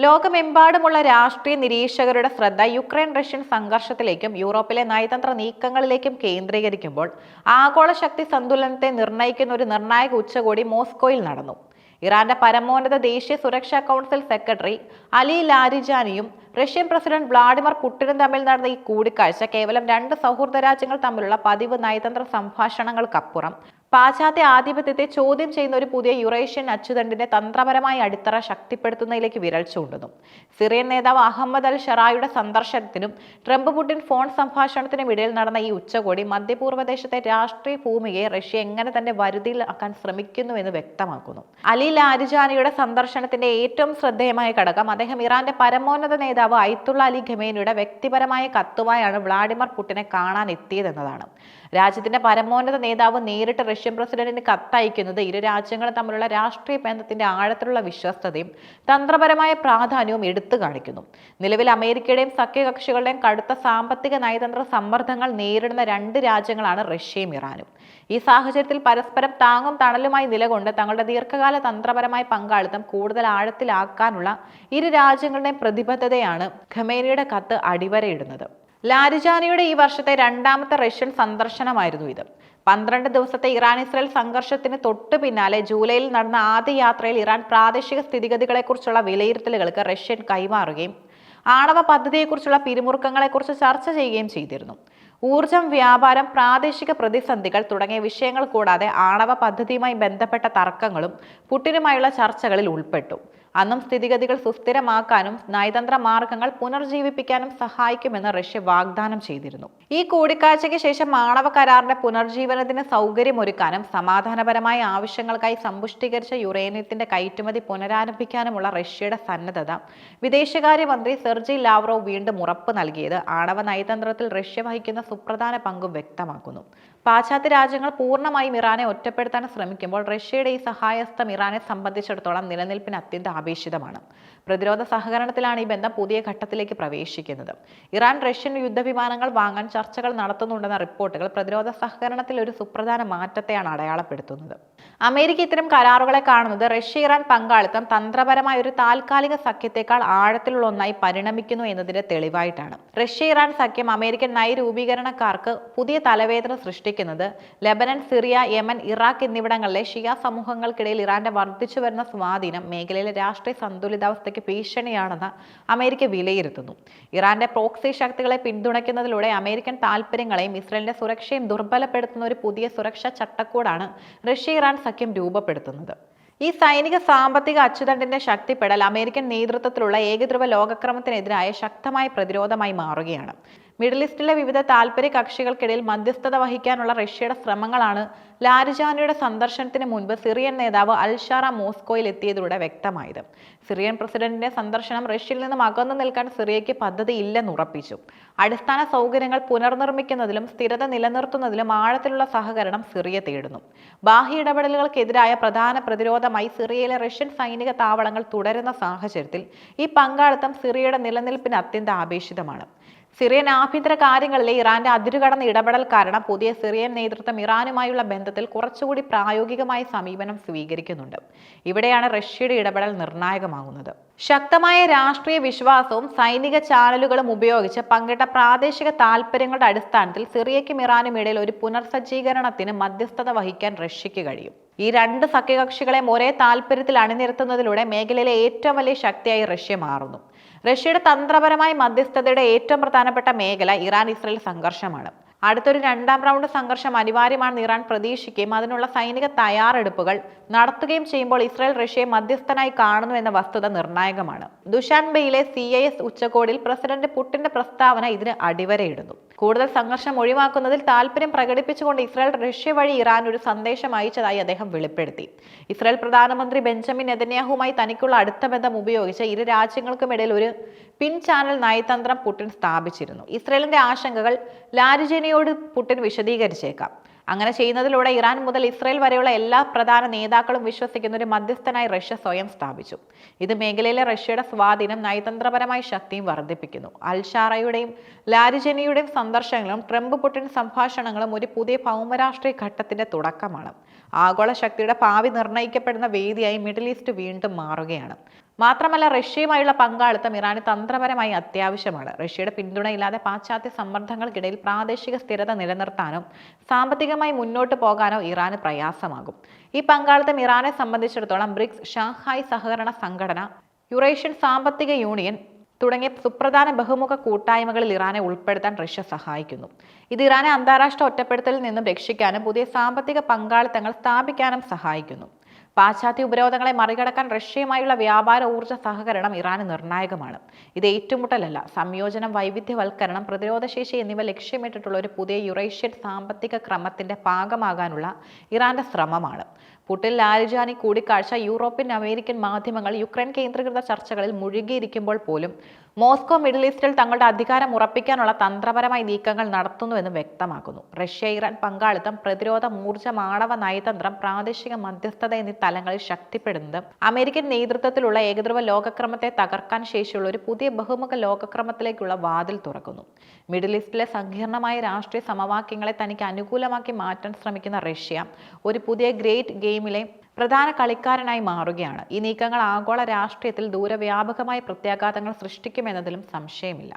ലോകമെമ്പാടുമുള്ള രാഷ്ട്രീയ നിരീക്ഷകരുടെ ശ്രദ്ധ യുക്രൈൻ റഷ്യൻ സംഘർഷത്തിലേക്കും യൂറോപ്പിലെ നയതന്ത്ര നീക്കങ്ങളിലേക്കും കേന്ദ്രീകരിക്കുമ്പോൾ ആഗോള ശക്തി സന്തുലനത്തെ നിർണ്ണയിക്കുന്ന ഒരു നിർണായക ഉച്ചകോടി മോസ്കോയിൽ നടന്നു. ഇറാന്റെ പരമോന്നത ദേശീയ സുരക്ഷാ കൗൺസിൽ സെക്രട്ടറി അലി ലാരിജാനിയും റഷ്യൻ പ്രസിഡന്റ് വ്ളാഡിമിർ പുടിനും തമ്മിൽ നടന്ന ഈ കൂടിക്കാഴ്ച കേവലം രണ്ട് സൗഹൃദ രാജ്യങ്ങൾ തമ്മിലുള്ള പതിവ് നയതന്ത്ര സംഭാഷണങ്ങൾക്കപ്പുറം പാശ്ചാത്യ ആധിപത്യത്തെ ചോദ്യം ചെയ്യുന്ന ഒരു പുതിയ യുറേഷ്യൻ അച്ചുതണ്ടിന്റെ തന്ത്രപരമായ അടിത്തറ ശക്തിപ്പെടുത്തുന്നതിലേക്ക് വിരൽ ചൂണ്ടുന്നു. സിറിയൻ നേതാവ് അഹമ്മദ് അൽ ഷറായുടെ സന്ദർശനത്തിനും ട്രംപ് പുടിൻ ഫോൺ സംഭാഷണത്തിനും ഇടയിൽ നടന്ന ഈ ഉച്ചകോടി മധ്യപൂർവ്വദേശത്തെ രാഷ്ട്രീയ ഭൂമികയെ റഷ്യ എങ്ങനെ തന്റെ വരുതിയിലാക്കാൻ ശ്രമിക്കുന്നുവെന്ന് വ്യക്തമാക്കുന്നു. അലി ലാരിജാനിയുടെ സന്ദർശനത്തിന്റെ ഏറ്റവും ശ്രദ്ധേയമായ ഘടകം അദ്ദേഹം ഇറാന്റെ പരമോന്നത നേതാവ് അയത്തുള്ള അലി ഖമേനിയുടെ വ്യക്തിപരമായ കത്തുമായാണ് വ്ളാഡിമിർ പുടിനെ കാണാൻ എത്തിയതെന്നതാണ്. രാജ്യത്തിന്റെ പരമോന്നത നേതാവ് നേരിട്ട് റഷ്യൻ പ്രസിഡന്റിന് കത്തയക്കുന്നത് ഇരു രാജ്യങ്ങളും തമ്മിലുള്ള രാഷ്ട്രീയ ബന്ധത്തിന്റെ ആഴത്തിലുള്ള വിശ്വസ്തതയും തന്ത്രപരമായ പ്രാധാന്യവും എടുത്തു കാണിക്കുന്നു. നിലവിൽ അമേരിക്കയുടെയും സഖ്യകക്ഷികളുടെയും കടുത്ത സാമ്പത്തിക നയതന്ത്ര സമ്മർദ്ദങ്ങൾ നേരിടുന്ന രണ്ട് രാജ്യങ്ങളാണ് റഷ്യയും ഇറാനും. ഈ സാഹചര്യത്തിൽ പരസ്പരം താങ്ങും തണലുമായി നിലകൊണ്ട് തങ്ങളുടെ ദീർഘകാല തന്ത്രപരമായ പങ്കാളിത്തം കൂടുതൽ ആഴത്തിലാക്കാനുള്ള ഇരു രാജ്യങ്ങളുടെയും പ്രതിബദ്ധതയാണ് ഖമേനിയുടെ കത്ത് അടിവരയിടുന്നത്. ലാരിജാനിയുടെ ഈ വർഷത്തെ രണ്ടാമത്തെ റഷ്യൻ സന്ദർശനമായിരുന്നു ഇത്. 12 ദിവസത്തെ ഇറാൻ-ഇസ്രായേൽ സംഘർഷത്തിന് തൊട്ടു പിന്നാലെ ജൂലൈയിൽ നടന്ന ആദ്യ യാത്രയിൽ ഇറാൻ പ്രാദേശിക സ്ഥിതിഗതികളെക്കുറിച്ചുള്ള വിലയിരുത്തലുകൾക്ക് റഷ്യൻ കൈമാറുകയും ആണവ പദ്ധതിയെക്കുറിച്ചുള്ള പിരിമുറുക്കങ്ങളെക്കുറിച്ച് ചർച്ച ചെയ്യുകയും ചെയ്തിരുന്നു. ഊർജം, വ്യാപാരം, പ്രാദേശിക പ്രതിസന്ധികൾ തുടങ്ങിയ വിഷയങ്ങൾ കൂടാതെ ആണവ പദ്ധതിയുമായി ബന്ധപ്പെട്ട തർക്കങ്ങളും പുടിനുമായുള്ള ചർച്ചകളിൽ ഉൾപ്പെട്ടു. അന്നും സ്ഥിതിഗതികൾ സുസ്ഥിരമാക്കാനും നയതന്ത്ര മാർഗങ്ങൾ പുനർജീവിപ്പിക്കാനും സഹായിക്കുമെന്ന് റഷ്യ വാഗ്ദാനം ചെയ്തിരുന്നു. ഈ കൂടിക്കാഴ്ചയ്ക്ക് ശേഷം ആണവ കരാറിന്റെ പുനർജീവനത്തിന് സൗകര്യമൊരുക്കാനും സമാധാനപരമായ ആവശ്യങ്ങൾക്കായി സമ്പുഷ്ടീകരിച്ച യുറേനിയത്തിന്റെ കയറ്റുമതി പുനരാരംഭിക്കാനുമുള്ള റഷ്യയുടെ സന്നദ്ധത വിദേശകാര്യമന്ത്രി സെർജി ലാവ്റോവ് വീണ്ടും ഉറപ്പ് നൽകിയത് ആണവ നയതന്ത്രത്തിൽ റഷ്യ വഹിക്കുന്ന സുപ്രധാന പങ്കും വ്യക്തമാക്കുന്നു. പാശ്ചാത്യ രാജ്യങ്ങൾ പൂർണ്ണമായും ഇറാനെ ഒറ്റപ്പെടുത്താൻ ശ്രമിക്കുമ്പോൾ റഷ്യയുടെ ഈ സഹായഹസ്തം ഇറാനെ സംബന്ധിച്ചിടത്തോളം നിലനിൽപ്പിന് അത്യന്താപേക്ഷിതമാണ്. പ്രതിരോധ സഹകരണത്തിലാണ് ഈ ബന്ധം പുതിയ ഘട്ടത്തിലേക്ക് പ്രവേശിക്കുന്നത്. ഇറാൻ റഷ്യൻ യുദ്ധവിമാനങ്ങൾ വാങ്ങാൻ ചർച്ചകൾ നടത്തുന്നുണ്ടെന്ന റിപ്പോർട്ടുകൾ പ്രതിരോധ സഹകരണത്തിൽ ഒരു സുപ്രധാന മാറ്റത്തെയാണ് അടയാളപ്പെടുത്തുന്നത്. അമേരിക്ക ഇത്തരം കരാറുകളെ കാണുന്നത് റഷ്യ ഇറാൻ പങ്കാളിത്തം തന്ത്രപരമായ ഒരു താൽക്കാലിക സഖ്യത്തെക്കാൾ ആഴത്തിലുള്ള ഒന്നായി പരിണമിക്കുന്നു എന്നതിന്റെ തെളിവായിട്ടാണ്. റഷ്യ ഇറാൻ സഖ്യം അമേരിക്കൻ നയരൂപീകരണക്കാർക്ക് പുതിയ തലവേദന സൃഷ്ടിക്കുന്നത് ലെബനൻ, സിറിയ, യമൻ, ഇറാഖ് എന്നിവിടങ്ങളിലെ ഷിയ സമൂഹങ്ങൾക്കിടയിൽ ഇറാന്റെ വർദ്ധിച്ചു വരുന്ന സ്വാധീനം മേഖലയിലെ രാഷ്ട്രീയ സന്തുലിതാവസ്ഥയ്ക്ക് ഭീഷണിയാണെന്ന് അമേരിക്ക വിലയിരുത്തുന്നു. ഇറാന്റെ പ്രോക്സി ശക്തികളെ പിന്തുണയ്ക്കുന്നതിലൂടെ അമേരിക്കൻ താൽപര്യങ്ങളെയും ഇസ്രായേലിന്റെ സുരക്ഷയും ദുർബലപ്പെടുത്തുന്ന ഒരു പുതിയ സുരക്ഷാ ചട്ടക്കൂടാണ് റഷ്യ ഇറാൻ സഖ്യം രൂപപ്പെടുത്തുന്നത്. ഈ സൈനിക സാമ്പത്തിക അച്ചുതണ്ടിന്റെ ശക്തിപ്പെടൽ അമേരിക്കൻ നേതൃത്വത്തിലുള്ള ഏകധ്രുവ ലോകക്രമത്തിനെതിരായ ശക്തമായ പ്രതിരോധമായി മാറുകയാണ്. മിഡിൽ ഈസ്റ്റിലെ വിവിധ താൽപര്യ കക്ഷികൾക്കിടയിൽ മധ്യസ്ഥത വഹിക്കാനുള്ള റഷ്യയുടെ ശ്രമങ്ങളാണ് ലാരിജാനിയുടെ സന്ദർശനത്തിന് മുൻപ് സിറിയൻ നേതാവ് അൽ ഷറ മോസ്കോയിൽ എത്തിയതിലൂടെ വ്യക്തമായത്. സിറിയൻ പ്രസിഡന്റിന്റെ സന്ദർശനം റഷ്യയിൽ നിന്നും അകന്നു നിൽക്കാൻ സിറിയയ്ക്ക് പദ്ധതിയില്ലെന്ന് ഉറപ്പിച്ചു. അടിസ്ഥാന സൗകര്യങ്ങൾ പുനർനിർമ്മിക്കുന്നതിലും സ്ഥിരത നിലനിർത്തുന്നതിലും ആഴത്തിലുള്ള സഹകരണം സിറിയ തേടുന്നു. ബാഹ്യ ഇടപെടലുകൾക്കെതിരായ പ്രധാന പ്രതിരോധമായി സിറിയയിലെ റഷ്യൻ സൈനിക താവളങ്ങൾ തുടരുന്ന സാഹചര്യത്തിൽ ഈ പങ്കാളിത്തം സിറിയയുടെ നിലനിൽപ്പിന് അത്യന്താപേക്ഷിതമാണ്. സിറിയൻ ആഭ്യന്തര കാര്യങ്ങളിലെ ഇറാന്റെ അതിരുകടന്ന ഇടപെടൽ കാരണം പുതിയ സിറിയൻ നേതൃത്വം ഇറാനുമായുള്ള ബന്ധത്തിൽ കുറച്ചുകൂടി പ്രായോഗികമായ സമീപനം സ്വീകരിക്കുന്നുണ്ട്. ഇവിടെയാണ് റഷ്യയുടെ ഇടപെടൽ നിർണായകമാകുന്നത്. ശക്തമായ രാഷ്ട്രീയ വിശ്വാസവും സൈനിക ചാനലുകളും ഉപയോഗിച്ച് പങ്കിട്ട പ്രാദേശിക താൽപര്യങ്ങളുടെ അടിസ്ഥാനത്തിൽ സിറിയയ്ക്കും ഇറാനും ഇടയിൽ ഒരു പുനർസജ്ജീകരണത്തിന് മധ്യസ്ഥത വഹിക്കാൻ റഷ്യയ്ക്ക് കഴിയും. ഈ രണ്ട് സഖ്യകക്ഷികളെ ഒരേ താൽപര്യത്തിൽ അണിനിരത്തുന്നതിലൂടെ മേഖലയിലെ ഏറ്റവും വലിയ ശക്തിയായി റഷ്യ മാറുന്നു. റഷ്യയുടെ തന്ത്രപരമായ മധ്യസ്ഥതയുടെ ഏറ്റവും പ്രധാനപ്പെട്ട മേഖല ഇറാൻ-ഇസ്രായേൽ സംഘർഷമാണ്. അടുത്തൊരു രണ്ടാം റൗണ്ട് സംഘർഷം അനിവാര്യമാണെന്ന് ഇറാൻ പ്രതീക്ഷിക്കുകയും അതിനുള്ള സൈനിക തയ്യാറെടുപ്പുകൾ നടത്തുകയും ചെയ്യുമ്പോൾ ഇസ്രായേൽ റഷ്യയെ മധ്യസ്ഥനായി കാണുന്നു എന്ന വസ്തുത നിർണായകമാണ്. ദുഷാൻബെയിലെ CIS ഉച്ചകോടിയിൽ പ്രസിഡന്റ് പുടിന്റെ പ്രസ്താവന ഇതിന് അടിവരയിടുന്നു. കൂടുതൽ സംഘർഷം ഒഴിവാക്കുന്നതിൽ താൽപര്യം പ്രകടിപ്പിച്ചുകൊണ്ട് ഇസ്രായേൽ റഷ്യ വഴി ഇറാൻ ഒരു സന്ദേശം അയച്ചതായി അദ്ദേഹം വെളിപ്പെടുത്തി. ഇസ്രായേൽ പ്രധാനമന്ത്രി ബെഞ്ചമിൻ നെതന്യാഹുവുമായി തനിക്കുള്ള അടുത്ത ബന്ധം ഉപയോഗിച്ച് ഇരു രാജ്യങ്ങൾക്കുമിടയിൽ ഒരു പിൻ ചാനൽ നയതന്ത്രം പുടിൻ സ്ഥാപിച്ചിരുന്നു. ഇസ്രായേലിന്റെ ആശങ്കകൾ ലാരിജാനിയോട് പുടിൻ വിശദീകരിച്ചേക്കാം. അങ്ങനെ ചെയ്യുന്നതിലൂടെ ഇറാൻ മുതൽ ഇസ്രായേൽ വരെയുള്ള എല്ലാ പ്രധാന നേതാക്കളും വിശ്വസിക്കുന്ന ഒരു മധ്യസ്ഥനായി റഷ്യ സ്വയം സ്ഥാപിച്ചു. ഇത് മേഖലയിലെ റഷ്യയുടെ സ്വാധീനം നയതന്ത്രപരമായ ശക്തിയും വർദ്ധിപ്പിക്കുന്നു. അൽ ഷാറയുടെയും ലാരിജാനിയുടെയും സന്ദർശനങ്ങളും ട്രംപ് പുടിൻ സംഭാഷണങ്ങളും ഒരു പുതിയ ഭൗമരാഷ്ട്രീയ ഘട്ടത്തിന്റെ തുടക്കമാണ്. ആഗോള ശക്തിയുടെ ഭാവി നിർണ്ണയിക്കപ്പെടുന്ന വേദിയായി മിഡിൽ ഈസ്റ്റ് വീണ്ടും മാറുകയാണ്. മാത്രമല്ല റഷ്യയുമായുള്ള പങ്കാളിത്തം ഇറാന് തന്ത്രപരമായി അത്യാവശ്യമാണ്. റഷ്യയുടെ പിന്തുണയില്ലാതെ പാശ്ചാത്യ സമ്മർദ്ദങ്ങൾക്കിടയിൽ പ്രാദേശിക സ്ഥിരത നിലനിർത്താനോ സാമ്പത്തികമായി മുന്നോട്ട് പോകാനോ ഇറാന് പ്രയാസമാകും. ഈ പങ്കാളിത്തം ഇറാനെ സംബന്ധിച്ചിടത്തോളം ബ്രിക്സ്, ഷാങ്ഹായ് സഹകരണ സംഘടന, യുറേഷ്യൻ സാമ്പത്തിക യൂണിയൻ തുടങ്ങിയ സുപ്രധാന ബഹുമുഖ കൂട്ടായ്മകളിൽ ഇറാനെ ഉൾപ്പെടുത്താൻ റഷ്യ സഹായിക്കുന്നു. ഇത് ഇറാനെ അന്താരാഷ്ട്ര ഒറ്റപ്പെടുത്തലിൽ നിന്നും രക്ഷിക്കാനും പുതിയ സാമ്പത്തിക പങ്കാളിത്തങ്ങൾ സ്ഥാപിക്കാനും സഹായിക്കുന്നു. പാശ്ചാത്യ ഉപരോധങ്ങളെ മറികടക്കാൻ റഷ്യയുമായുള്ള വ്യാപാര ഊർജ്ജ സഹകരണം ഇറാന് നിർണായകമാണ്. ഇത് ഏറ്റുമുട്ടലല്ല, സംയോജനം, വൈവിധ്യവൽക്കരണം, പ്രതിരോധശേഷി എന്നിവ ലക്ഷ്യമിട്ടിട്ടുള്ള ഒരു പുതിയ യുറേഷ്യൻ സാമ്പത്തിക ക്രമത്തിന്റെ ഭാഗമാകാനുള്ള ഇറാന്റെ ശ്രമമാണ്. പുടിൻ ലാരിജാനി കൂടിക്കാഴ്ച യൂറോപ്യൻ അമേരിക്കൻ മാധ്യമങ്ങൾ യുക്രൈൻ കേന്ദ്രീകൃത ചർച്ചകളിൽ മുഴുകിയിരിക്കുമ്പോൾ പോലും മോസ്കോ മിഡിൽ ഈസ്റ്റിൽ തങ്ങളുടെ അധികാരം ഉറപ്പിക്കാനുള്ള തന്ത്രപരമായ നീക്കങ്ങൾ നടത്തുന്നുവെന്ന് വ്യക്തമാക്കുന്നു. റഷ്യ ഇറാൻ പങ്കാളിത്തം പ്രതിരോധ, ഊർജ്ജ, ആണവ നയതന്ത്രം, പ്രാദേശിക മധ്യസ്ഥത എന്നീ തലങ്ങളിൽ ശക്തിപ്പെടുന്നത് അമേരിക്കൻ നേതൃത്വത്തിലുള്ള ഏകധ്രുവ ലോകക്രമത്തെ തകർക്കാൻ ശേഷിയുള്ള ഒരു പുതിയ ബഹുമുഖ ലോകക്രമത്തിലേക്കുള്ള വാതിൽ തുറക്കുന്നു. മിഡിൽ ഈസ്റ്റിലെ സങ്കീർണമായ രാഷ്ട്രീയ സമവാക്യങ്ങളെ തനിക്ക് അനുകൂലമാക്കി മാറ്റാൻ ശ്രമിക്കുന്ന റഷ്യ ഒരു പുതിയ ഗ്രേറ്റ് ഗെയിമിലെ പ്രധാന കളിക്കാരനായി മാറുകയാണ്. ഈ നീക്കങ്ങൾ ആഗോള രാഷ്ട്രീയത്തിൽ ദൂരവ്യാപകമായ പ്രത്യാഘാതങ്ങൾ സൃഷ്ടിക്കുമെന്നതിലും സംശയമില്ല.